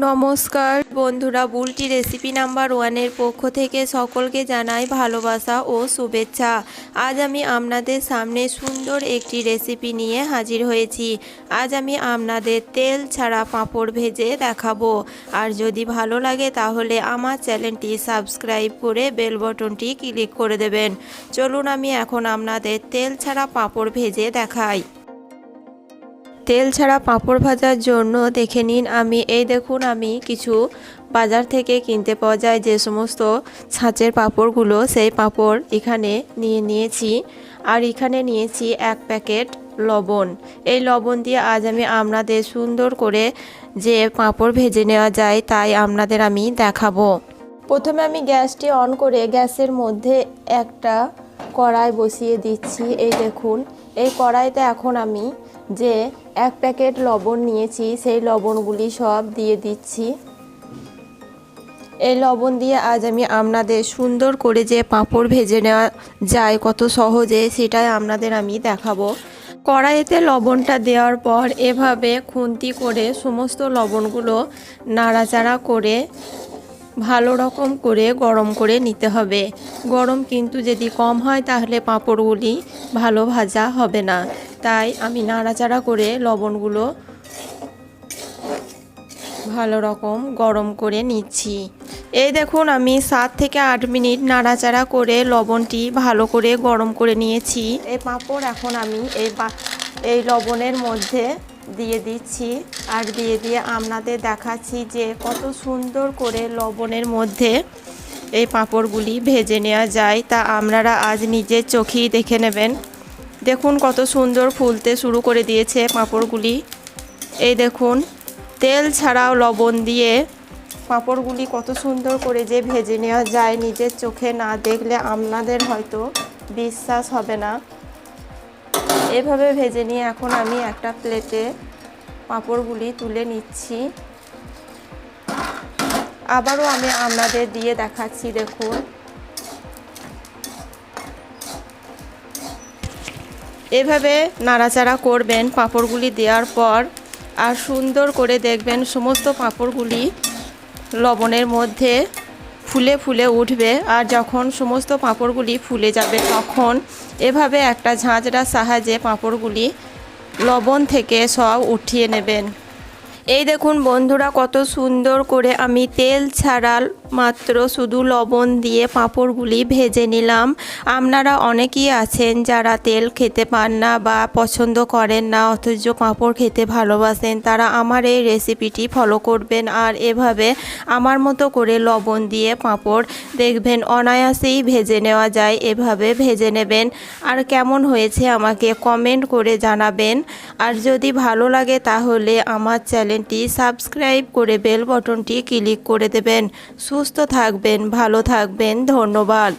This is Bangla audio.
নমস্কার বন্ধুরা, বুলটি রেসিপি নাম্বার 1-এর পক্ষ থেকে সকলকে জানাই ভালোবাসা ও শুভেচ্ছা। আজ আমি আপনাদের সামনে সুন্দর একটি রেসিপি নিয়ে হাজির হয়েছি। আজ আমি আপনাদের তেল ছাড়া পাঁপড় ভেজে দেখাবো। আর যদি ভালো লাগে তাহলে আমার চ্যানেলটি সাবস্ক্রাইব করে বেল বাটনটি ক্লিক করে দেবেন। চলুন আমি এখন আপনাদের তেল ছাড়া পাঁপড় ভেজে দেখাই। তেল ছাড়া পাঁপড় ভাজার জন্য দেখে নিন, দেখুন আমি কিছু বাজার থেকে কিনতে পাওয়া যায় যে সমস্ত ছাঁচের পাঁপড়গুলো, সেই পাঁপড় এখানে নিয়েছি। আর এখানে নিয়েছি 1 প্যাকেট লবণ। এই লবণ দিয়ে আজ আমি আপনাদের সুন্দর করে যে পাঁপড় ভেজে নেওয়া যায় তাই আপনাদের আমি দেখাবো। প্রথমে আমি গ্যাসটি অন করে গ্যাসের মধ্যে একটা কড়াই বসিয়ে দিচ্ছি। এই দেখুন, এই কড়াইতে এখন আমি যে 1 প্যাকেট লবণ নিয়েছি সেই লবণগুলি সব দিয়ে দিচ্ছি। এই লবণ দিয়ে আজ আমি আপনাদের সুন্দর করে যে পাঁপড় ভেজে নেওয়া যায় কত সহজে সেটাই আপনাদের আমি দেখাবো। কড়াইতে লবণটা দেওয়ার পর এভাবে খুন্তি করে সমস্ত লবণগুলো নাড়াচাড়া করে ভালো রকম করে গরম করে নিতে হবে। গরম কিন্তু যদি কম হয় তাহলে পাঁপড়গুলি ভালো ভাজা হবে না। তাই আমি নাড়াচাড়া করে লবণগুলো ভালো রকম গরম করে নিচ্ছি। এই দেখুন আমি 7 থেকে 8 মিনিট নাড়াচাড়া করে লবণটি ভালো করে গরম করে নিয়েছি। এই পাঁপড় এখন আমি এই লবণের মধ্যে দিয়ে দিচ্ছি। আর দিয়ে আপনাদের দেখাচ্ছি যে কত সুন্দর করে লবণের মধ্যে এই পাঁপড়গুলি ভেজে নেওয়া যায়, তা আপনারা আজ নিজের চোখেই দেখে নেবেন। দেখুন কত সুন্দর ফুলতে শুরু করে দিয়েছে পাঁপড়গুলি। এই দেখুন, তেল ছাড়াও লবণ দিয়ে পাঁপড়গুলি কত সুন্দর করে যে ভেজে নেওয়া যায়, নিজের চোখে না দেখলে আপনাদের হয়তো বিশ্বাস হবে না। এভাবে ভেজে নিয়ে এখন আমি একটা প্লেটে পাঁপড়গুলি তুলে নিচ্ছি। আবারও আমি আপনাদের দিয়ে দেখাচ্ছি। দেখুন, এভাবে নাড়াচাড়া করবেন পাঁপড়গুলি দেওয়ার পর, আর সুন্দর করে দেখবেন সমস্ত পাঁপড়গুলি লবণের মধ্যে ফুলে ফুলে উঠবে। আর যখন সমস্ত পাঁপড়গুলি ফুলে যাবে তখন এভাবে একটা ঝাঁঝরার সাহায্যে পাঁপড়গুলি লবণ থেকে সব উঠিয়ে নেবেন। এই দেখুন বন্ধুরা, কত সুন্দর করে আমি তেল ছাড়া মাত্র শুধু লবণ দিয়ে পাঁপড়গুলি ভেজে নিলাম। আপনারা অনেকেই আছেন যারা তেল খেতে পান না বা পছন্দ করেন না, অথচ পাঁপড় খেতে ভালোবাসেন। তারা আমার এই রেসিপিটি ফলো করবেন আর এভাবে আমার মতো করে লবণ দিয়ে পাঁপড় দেখবেন অনায়াসেই ভেজে নেওয়া যায়। এভাবে ভেজে নেবেন আর কেমন হয়েছে আমাকে কমেন্ট করে জানাবেন। আর যদি ভালো লাগে তাহলে আমার চ্যানেলটি সাবস্ক্রাইব করে বেল বাটনটি ক্লিক করে দেবেন। সুস্থ থাকবেন, ভালো থাকবেন, ধন্যবাদ।